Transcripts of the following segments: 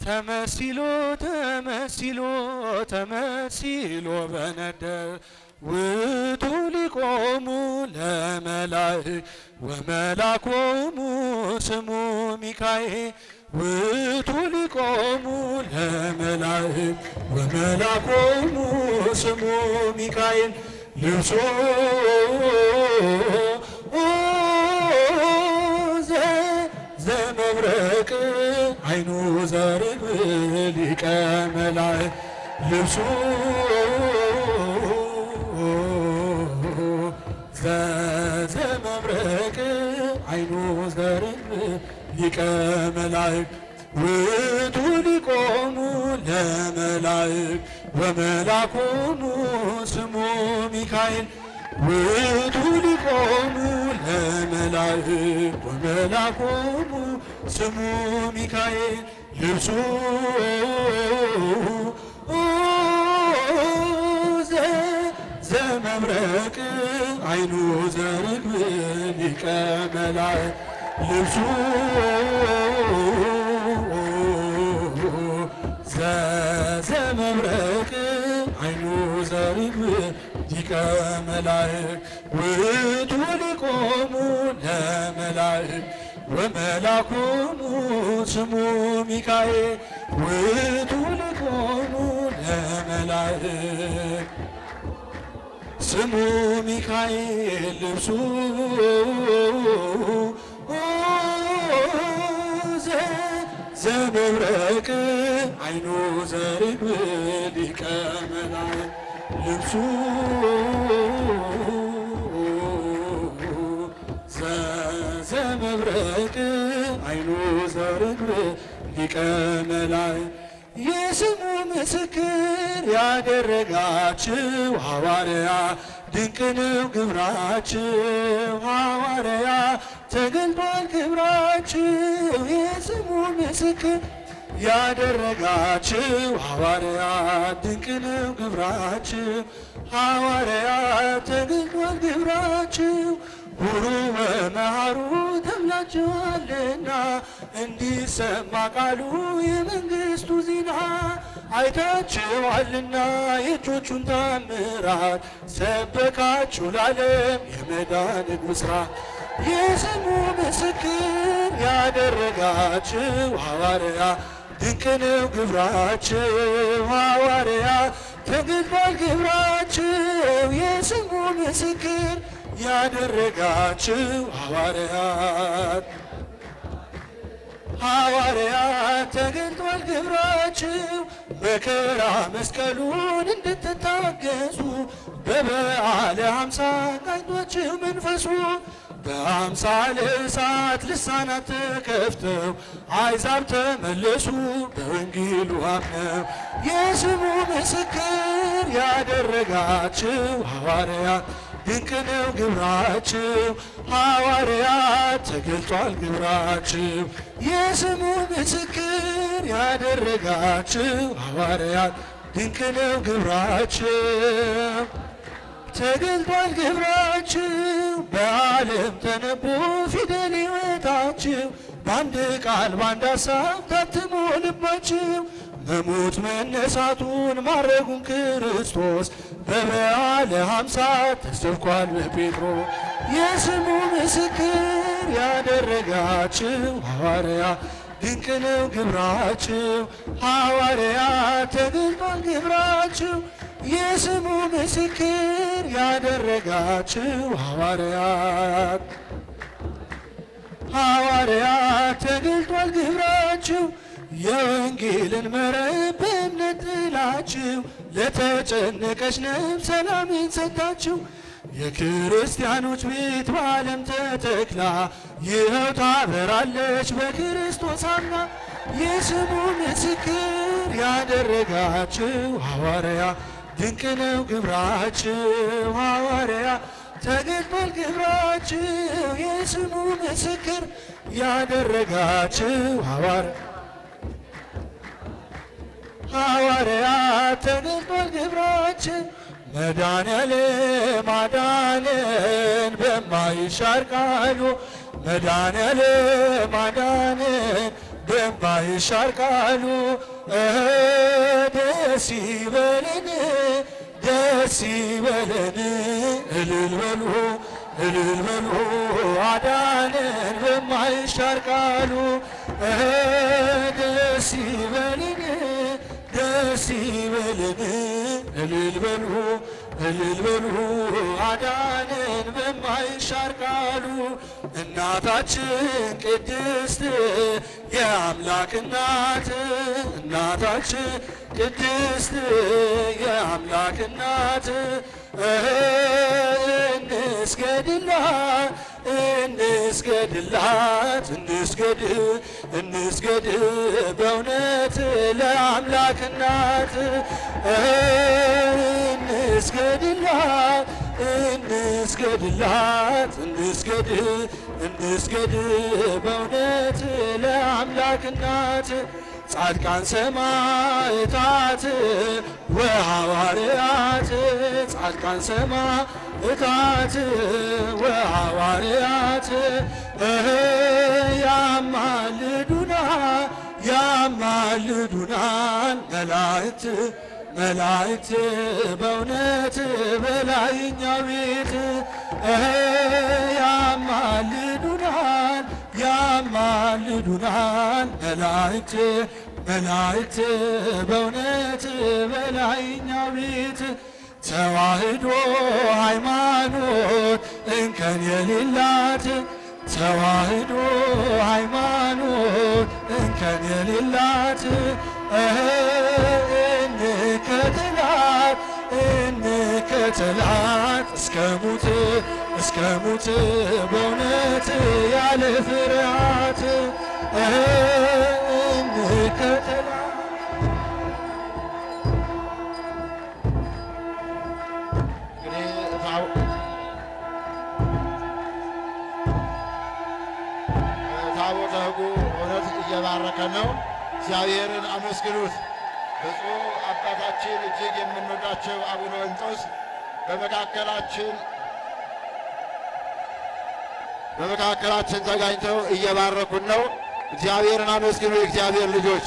ተመሲሎ ተመሲሎ ተመሲሎ በነደር ውእቱ ሊቆሙ ለመላእክት ወመላኮሙ ስሙ ሚካኤል ውእቱ ሊቆሙ ለመላእክት ወመላኮሙ ስሙ ሚካኤል ልብሶ ዘመብረቅ አይኑ ዘርግብ ሊቀ መላእክት ልብሱ ዘመብረቅ አይኑ ዘርግብ ሊቀ መላእክት ውእቱ ሊቆሙ ለመላእክት ወመላኮሙ ስሙ ሚካኤል ውእቱ ሊቆሙ ለመላእክት ወመላኮሙ ስሙ ሚካኤል ልብሱ ዘመብረቅ አይኑ ዘርግብ ሊቀ መላእክት ልብሱ ዘመብረቅ አይኑ ዘርግብ ሊቀ መላእክት ውእቱ ሊቆሙ ለመላእክት ወመላኮሙ ስሙ ሚካኤል ውእቱ ሊቆሙ ለመላእክት ስሙ ሚካኤል ልብሱ ዘመብረቅ አይኑ ዘርግብ ሊቀ መላእክት ልብሱ ዘመብረቅ አይኑ ዘርግብ ሊቀ መላእክት የስሙ ምስክር ያደረጋችሁ ሐዋርያ ድንቅ ነው ግብራችሁ ሐዋርያ ተገልጧል ክብራችሁ የስሙ ምስክር ያደረጋችሁ ሐዋርያ ድንቅ ነው ግብራችሁ ሐዋርያ ተገልጧል ግብራችሁ ሁሩ ወመሃሩ ተብላችኋልና እንዲሰማ ቃሉ የመንግሥቱ ዜና አይታችኋልና የእጆቹን ታምራት ሰበካችሁ ለዓለም የመዳንን ብስራት የስሙ ምስክር ያደረጋችሁ ሐዋርያ ድንቅ ነው ግብራችሁ ሐዋርያ ተገልጧል ግብራችሁ የስሙ ምስክር ያደረጋችሁ ሐዋርያት ተገልጧል ግብራችሁ መከራ መስቀሉን እንድትታገሱ በበዓለ ሃምሳ ቃኝቷችሁ መንፈሱ በአምሳለ እሳት ልሳናት ተከፍተው አሕዛብ ተመለሱ በወንጌሉ አምነው የስሙ ምስክር ያደረጋችሁ ሐዋርያት ድንቅ ነው ግብራችሁ ሐዋርያት ተገልጧል ግብራችሁ የስሙ ምስክር ያደረጋችሁ ሐዋርያት ድንቅ ነው ግብራችሁ ተገልጧል ግብራችሁ በዓለም ተነቦ ፊደል ሕይወታችሁ በአንድ ቃል በአንድ ሐሳብ ታትሞ ልባችሁ መሞት መነሳቱን ማረጉን ክርስቶስ በበዓለ ሃምሳ ተሰብኳል በጴጥሮስ የስሙ ምስክር ያደረጋችሁ ሐዋርያ ድንቅ ነው ግብራችሁ ሐዋርያ ተገልጧል ግብራችሁ የስሙ ምስክር ያደረጋችሁ ሐዋርያት ተገልጧል ግብራችሁ የወንጌልን መረብ በእምነት ጥላችሁ ለተጨነቀች ነፍስ ሰላምን ሰጣችሁ የክርስቲያኖች ቤት በዓለም ተተክላ ይኸው ታበራለች በክርስቶስ አምና የስሙ ምስክር ያደረጋችሁ ሐዋርያ ድንቅ ነው ግብራችሁ ሐዋርያ ተገልጧል ግብራችሁ የስሙ ምስክር ያደረጋችሁ ሐዋርያ ተገልጧል ግብራችሁ መድኃኔዓለም አዳነን በማይሻር ቃሉ መድኃኔዓለም አዳነን በማይሻር ቃሉ ደስ ይበለን ደስ ይበለን እልል በሉ እልል በሉ አዳነን በማይሻር ቃሉ ደስ ይበለን ደስ ይበለን እልል በሉ እልል በሉ አዳነን በማይሻር ቃሉ እናታችን ቅድስት የአምላክ እናት እናታችን ቅድስት የአምላክ እናት እንስገድላት እንስገድላት እንስገድ በእውነት ለአምላክ እናት እንስገድላት እንስገድላት እንስገድ በእውነት ለአምላክ እናት ጻድቃን ሰማዕታት ወሐዋርያት ጻድቃን ሰማዕታት ወሐዋርያት ያማልዱናል መላእክት በእውነት በላይኛው ቤት ያማልዱናል መላእክት በእውነት በላይኛው ቤት ተዋህዶ ሃይማኖት እንከን የሌላት ተዋህዶ ሃይማኖት እንከን የሌላት እንከተላት እስከ ሞት በእውነት ያለ ፍርሃት እንከተላት። ታቦተ ሕጉ እውነት እየባረከ ነው። እግዚአብሔርን አመስግኑት። ብፁዕ አባታችን እጅግ የምንወዳቸው አቡነ እንጦስ በመካከላችን ተገኝተው እየባረኩን ነው። እግዚአብሔርን አመስግኑ የእግዚአብሔር ልጆች።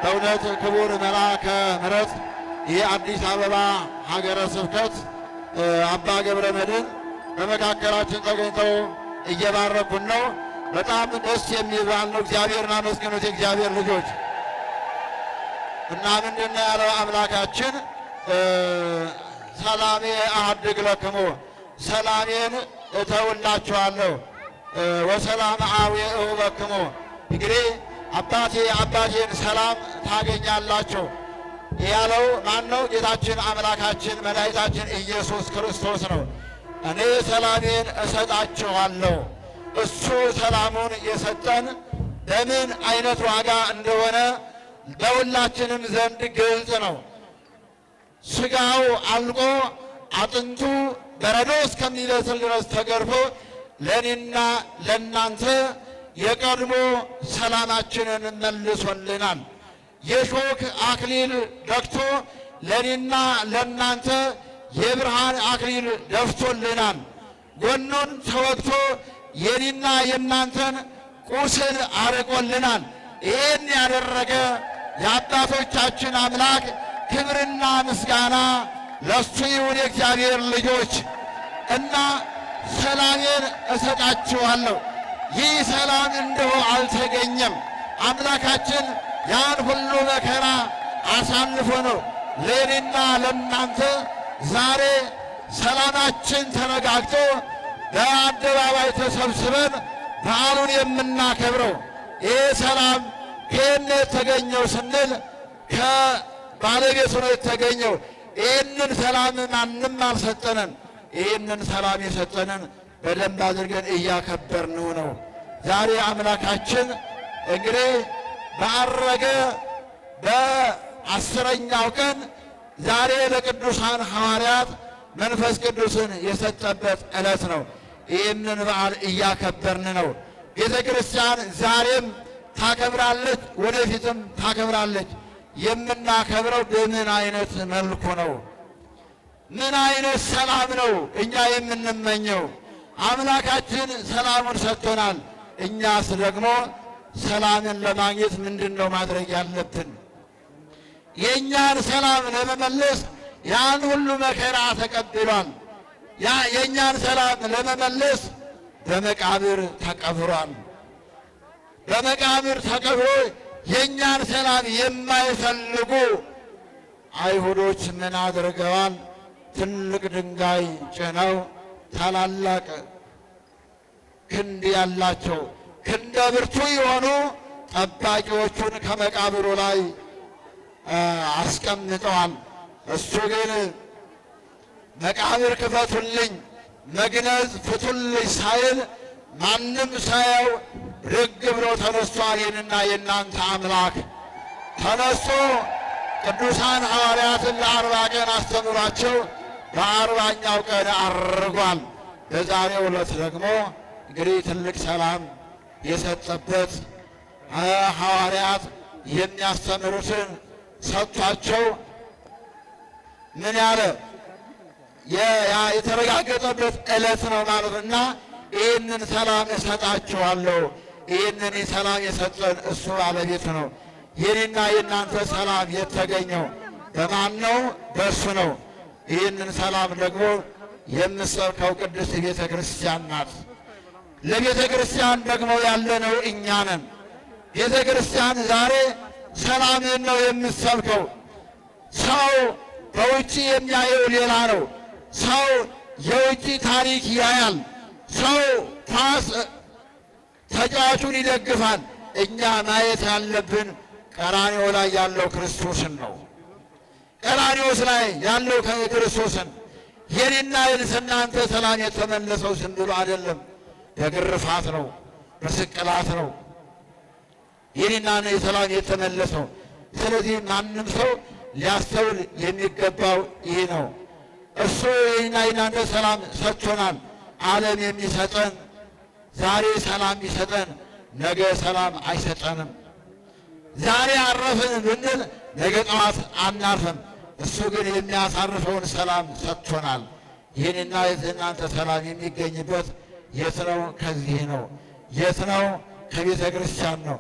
በእውነት ክቡር መልአከ ምሕረት የአዲስ አበባ ሀገረ ስብከት አባ ገብረ መድኅን በመካከላችን ተገኝተው እየባረኩን ነው። በጣም ደስ የሚባል ነው። እግዚአብሔርን አመስግኑት የእግዚአብሔር ልጆች። እና ምንድነው ያለው አምላካችን? ሰላሜ አሐድግ ለክሙ ሰላሜን እተውላችኋለሁ ወሰላም አብየ እሁበክሙ። እንግዲህ አባቴን ሰላም ታገኛላችሁ ያለው ማን ነው? ጌታችን አምላካችን መድኃኒታችን ኢየሱስ ክርስቶስ ነው። እኔ ሰላሜን እሰጣችኋለሁ። እሱ ሰላሙን የሰጠን በምን አይነት ዋጋ እንደሆነ በሁላችንም ዘንድ ግልጽ ነው። ሥጋው አልቆ አጥንቱ በረዶ እስከሚበስል ድረስ ተገርፎ ለእኔና ለእናንተ የቀድሞ ሰላማችንን መልሶልናል። የሾህ አክሊል ደፍቶ ለእኔና ለእናንተ የብርሃን አክሊል ደፍቶልናል። ጎኑን ተወግቶ የኔና የእናንተን ቁስል አርቆልናል። ይህን ያደረገ የአባቶቻችን አምላክ ክብርና ምስጋና ለሱ ይሁን። የእግዚአብሔር ልጆች እና ሰላሜን እሰጣችኋለሁ። ይህ ሰላም እንዲሁ አልተገኘም። አምላካችን ያን ሁሉ መከራ አሳልፎ ነው ለእኔና ለእናንተ ዛሬ ሰላማችን ተረጋግጦ በአደባባይ ተሰብስበን በዓሉን የምናከብረው። ይህ ሰላም ከየት የተገኘው ስንል ከባለቤቱ ነው የተገኘው። ይህንን ሰላም ማንም አልሰጠንን። ይህንን ሰላም የሰጠንን በደንብ አድርገን እያከበርነው ነው። ዛሬ አምላካችን እንግዲህ በዐረገ በ10ኛው ቀን ዛሬ ለቅዱሳን ሐዋርያት መንፈስ ቅዱስን የሰጠበት ዕለት ነው። ይህንን በዓል እያከበርን ነው። ቤተ ክርስቲያን ዛሬም ታከብራለች፣ ወደፊትም ታከብራለች። የምናከብረው በምን አይነት መልኩ ነው? ምን አይነት ሰላም ነው እኛ የምንመኘው? አምላካችን ሰላሙን ሰጥቶናል። እኛስ ደግሞ ሰላምን ለማግኘት ምንድን ነው ማድረግ ያለብን? የእኛን ሰላም ለመመለስ ያን ሁሉ መከራ ተቀብሏል። የእኛን ሰላም ለመመለስ በመቃብር ተቀብሯል። በመቃብር ተቀብሮ የእኛን ሰላም የማይፈልጉ አይሁዶች ምን አድርገዋል? ትልቅ ድንጋይ ጭነው ታላላቅ ክንድ ያላቸው ክንደ ብርቱ የሆኑ ጠባቂዎቹን ከመቃብሩ ላይ አስቀምጠዋል። እሱ ግን መቃብር ክፈቱልኝ፣ መግነዝ ፍቱልኝ ሳይል ማንም ሳየው ብድግ ብሎ ተነስቷል። የእኔና የእናንተ አምላክ ተነስቶ ቅዱሳን ሐዋርያትን ለ40 ቀን አስተምሯቸው በ40ኛው ቀን አርጓል። በዛሬው ዕለት ደግሞ እንግዲህ ትልቅ ሰላም የሰጠበት ሐዋርያት የሚያስተምሩትን ሰጥቷቸው ምን ያለ የተረጋገጠበት ዕለት ነው ማለት እና ይህንን ሰላም እሰጣችኋለሁ። ይህንን ሰላም የሰጠን እሱ ባለቤት ነው። የኔና የእናንተ ሰላም የተገኘው በማን ነው? በእሱ ነው። ይህንን ሰላም ደግሞ የምሰብከው ቅድስት ቤተ ክርስቲያን ናት። ለቤተ ክርስቲያን ደግሞ ያለነው እኛ ነን። ቤተ ክርስቲያን ዛሬ ሰላምን ነው የምሰብከው። ሰው በውጭ የሚያየው ሌላ ነው። ሰው የውጭ ታሪክ ያያል። ሰው ኳስ ተጫዋቹን ይደግፋል። እኛ ማየት ያለብን ቀራንዮ ላይ ያለው ክርስቶስን ነው። ቀራንዮስ ላይ ያለው ክርስቶስን የኔና የእናንተ ሰላም የተመለሰው ዝም ብሎ አይደለም፣ በግርፋት ነው፣ በስቅላት ነው የኔና የሰላም የተመለሰው። ስለዚህ ማንም ሰው ሊያስተውል የሚገባው ይህ ነው። እሱ የኔና የእናንተ ሰላም ሰጥቶናል። ዓለም የሚሰጠን ዛሬ ሰላም ቢሰጠን ነገ ሰላም አይሰጠንም። ዛሬ አረፍን ብንል ነገ ጠዋት አናርፍም። እሱ ግን የሚያሳርፈውን ሰላም ሰጥቶናል። ይህንና የእናንተ ሰላም የሚገኝበት የት ነው? ከዚህ ነው። የት ነው? ከቤተ ክርስቲያን ነው።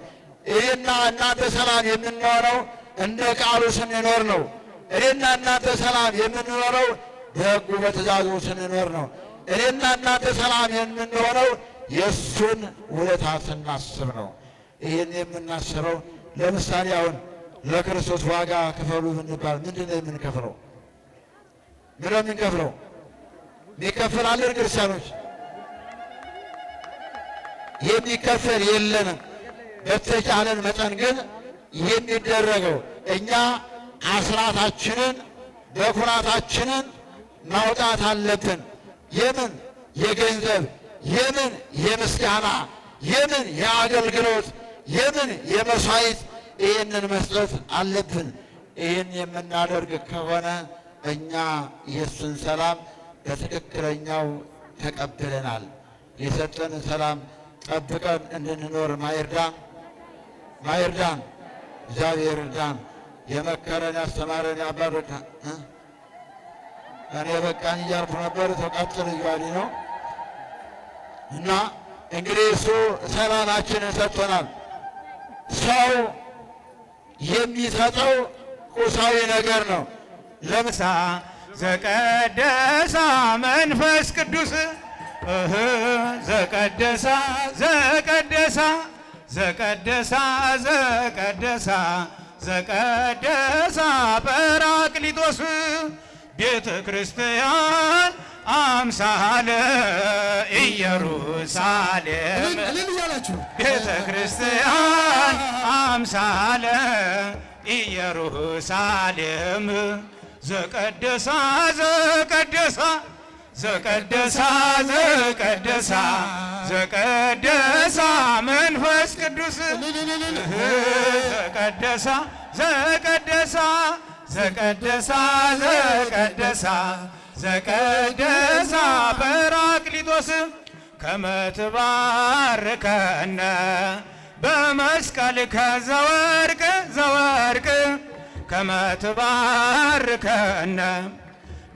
እኔና እናንተ ሰላም የምንኖረው እንደ ቃሉ ስንኖር ነው። እኔና እናንተ ሰላም የምንኖረው በሕጉ በትእዛዙ ስንኖር ነው። እኔና እናንተ ሰላም የምንሆነው የእሱን ውለታ ስናስብ ነው። ይህን የምናስበው ለምሳሌ አሁን ለክርስቶስ ዋጋ ክፈሉ ብንባል ምንድን ነው የምንከፍለው? ምን ነው የምንከፍለው? የሚከፍላለን ክርስቲያኖች? የሚከፈል የለንም። በተቻለን መጠን ግን የሚደረገው እኛ አስራታችንን በኩራታችንን ማውጣት አለብን። የምን የገንዘብ፣ የምን የምስጋና፣ የምን የአገልግሎት፣ የምን የመሥዋዕት ይህንን መስጠት አለብን። ይህን የምናደርግ ከሆነ እኛ የእሱን ሰላም በትክክለኛው ተቀብለናል። የሰጠን ሰላም ጠብቀን እንድንኖር ማይርዳን እግዚአብሔር እርዳን። የመከረን ያስተማረን ያባረከ እኔ በቃኝ እያልኩ ነበር። ተቃጥል እያሉ ነው እና እንግዲህ እሱ ሰላማችንን ሰጥቶናል። ሰው የሚሰጠው ቁሳዊ ነገር ነው። ለምሳ ዘቀደሳ መንፈስ ቅዱስ ዘቀደሳ ዘቀደሳ ዘቀደሳ ዘቀደሳ ዘቀደሳ ጰራቅሊጦስ ቤተ ክርስቲያን አምሳለ ኢየሩሳሌም ቤተ ክርስቲያን አምሳለ ኢየሩሳሌም ዘቀደሳ ዘቀደሳ ዘቀደሳ ዘቀደሳ ዘቀደሳ መንፈስ ቅዱስ ዘቀደሳ ዘቀደሳ ዘቀደሳ ዘቀደሳ ዘቀደሳ ጰራቅሊጦስ ከመ ትባርከነ በመስቀልከ ዘወርቅ ዘወርቅ ከመ ትባርከነ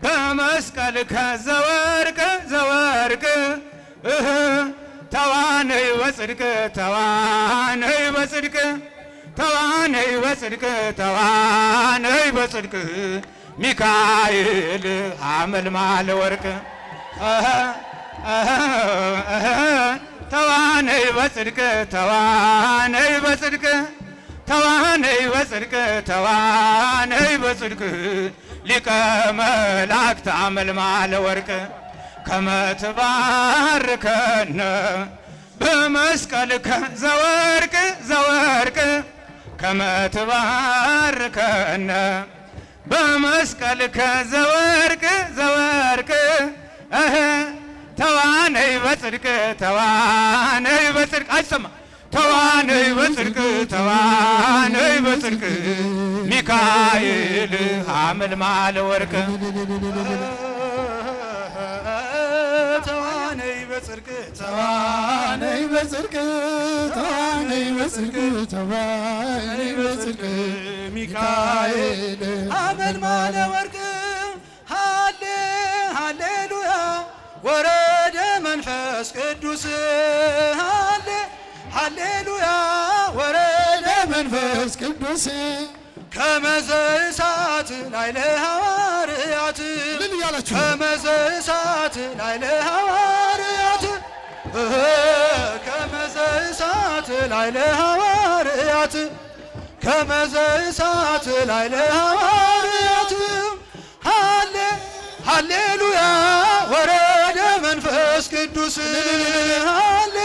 በመስቀልከ ዘወርቅ ዘወርቅ ተዋነይ በጽድቅ ተዋነይ በጽድቅ ተዋነይ በጽድቅ ተዋነይ በጽድቅ ሚካኤል ሐመልማለ ወርቅ ተዋነይ በጽድቅ ተዋነይ በጽድቅ ተዋነይ በጽድቅ ተዋነይ በጽድቅ ሊቀ መላእክት ሐመልማለ ወርቅ ከመ ትባርከነ በመስቀልከ ዘወርቅ ዘወርቅ ከመ ትባርከነ በመስቀልከ ዘወርቅ ዘወርቅ ተዋነይ በጽድቅ ተዋነይ በጽድቅ አይሰማ ተዋነይ በጽድቅ ተዋነይ በጽድቅ ሚካኤል ሐመልማለ ወርቅ ተዋነይ በጽድቅ ተዋነይ በጽድቅ ተዋነይ በጽድቅ ተዋነይ በጽድቅ ሚካኤል ሐመልማለ ወርቅ ሃሌ ሃሌሉያ ወረደ መንፈስ ቅዱስ ሃሌ ሃሌሉያ ወረደ መንፈስ ቅዱስ ከመ ዘእሳት ላዕለ ሐዋርያት ምን እያላችሁ ከመ ዘእሳት ላዕለ ሐዋርያት ከመ ዘእሳት ላዕለ ሐዋርያት ከመ ዘእሳት ላዕለ ሐዋርያት ሃሌ ሃሌሉያ ወረደ መንፈስ ቅዱስ ሃሌ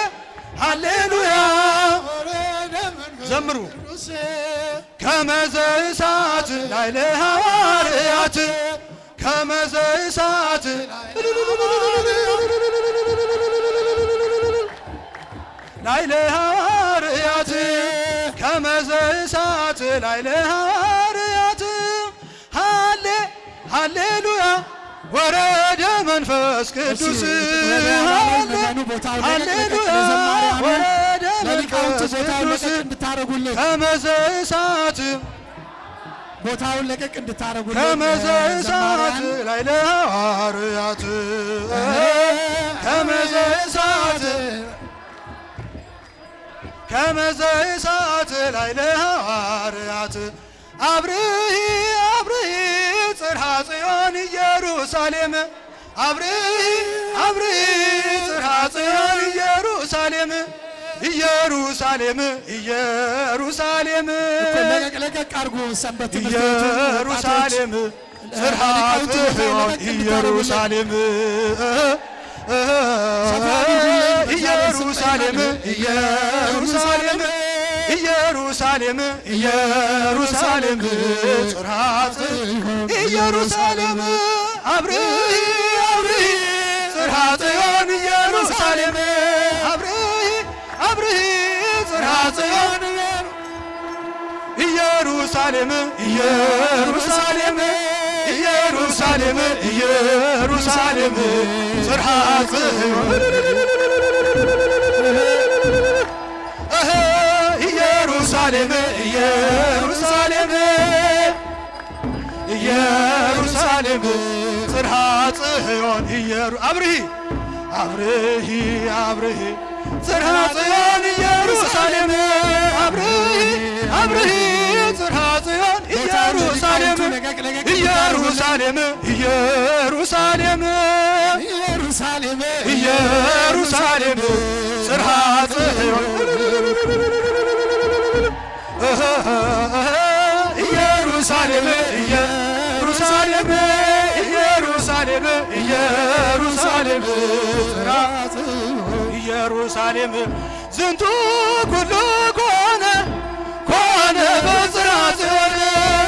ሃሌሉያ ዘምሩ ከመ ዘእሳት ላዕለ ሐዋርያት ከመ ዘእሳት ላዕለ ሐዋርያት ከመ ዘእሳት ላዕለ ሐዋርያት ሃሌ ሃሌሉያ ወረደ መንፈስ ቅዱስ ሃሌሉያ ወረደ መንፈስ ቅዱስ እንድታረጉልን ከመ ዘእሳት ቦታውን ለቀቅ እንድታረጉልን ከመ ዘእሳት ላዕለ ሐዋርያት ከመ ዘእሳት ከመ ዘእሳት ላዕለ ሐዋርያት አብርሂ አብርሂ ጽርሐ ጽዮን ኢየሩሳሌም አብርሂ አብርሂ ጽርሐ ጽዮን ኢየሩሳሌም ኢየሩሳሌም ኢየሩሳሌም ለቀቅ አድርጉ ሰንበት ኢየሩሳሌም ጽርሐ ጽዮን ኢየሩሳሌም ኢየሩሳሌም ኢየሩሳሌም ኢየሩሳሌም ኢየሩሳሌም ጽርሐ ኢየሩሳሌም አብርሂ አብርሂ ጽርሐ ጽዮን ኢየሩሳሌም አብርሂ አብርሂ ጽርሐ ጽዮን ኢየሩሳሌም ኢየሩሳሌም ኢየሩሳሌም ኢየሩሳሌም ጽርሐ ጽዮን ኢየሩሳሌም ኢየሩሳሌም ኢየሩሳሌም ጽርሐ ጽዮን አብርሂ አብርሂ አብርሂ ጽርሐ ጽዮን ኢየሩሳሌም አብርሂ አብርሂ ጽርሐ ጽዮን ኢየሩሳሌም ኢየሩሳሌም ኢየሩሳሌም ኢየሩሳሌም ኢየሩሳሌም ጽርሐ ጽዮን ኢየሩሳሌም ኢየሩሳሌም ኢየሩሳሌም ኢየሩሳሌም ኢየሩሳሌም ዝንቱ ኩሉ ኮነ ኮነ በጽርሐ ጽዮን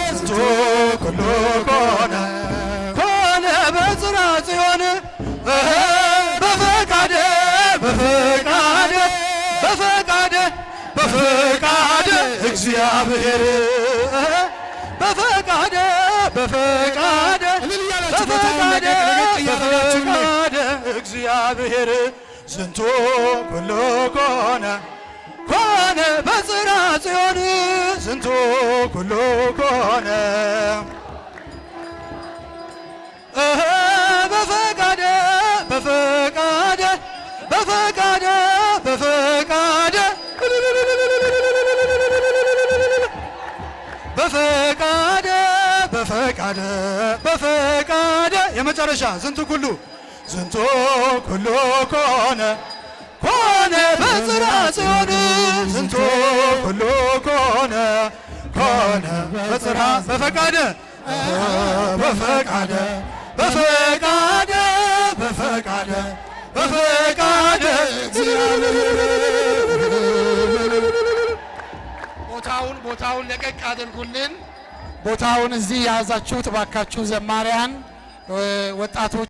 ዝንቱ ኩሉ ኮነ ኮነ በጽርሐ ጽዮን በፈቃደ በፈቃደ በፈቃደ በፈቃደ እግዚአብሔር በፈቃደ በፈቃደ በፈቃደ በፈቃደ እግዚአብሔር ዝንቱ ኩሉ ኮነ ኮነ በጽርሐ ጽዮን ዝንቱ ኩሉ ኮነ በፈቃደ በፈቃደ በፈቃደ በፈቃደ በፈቃደ በፈቃደ የመጨረሻ ዝንቱ ኩሉ ዝንቱ ኩሉ ኮነ ኮነ በጽርሐ ጽዮን ዝንቱ ኩሉ ኮነ ኮነ በጽርሐ በፈቃደ በፈቃደ በፈቃደ በፈቃደ በፈቃደ ቦታውን ለቀቅ አድርጉልን። ቦታውን እዚህ የያዛችሁት እባካችሁ ዘማሪያን ወጣቶች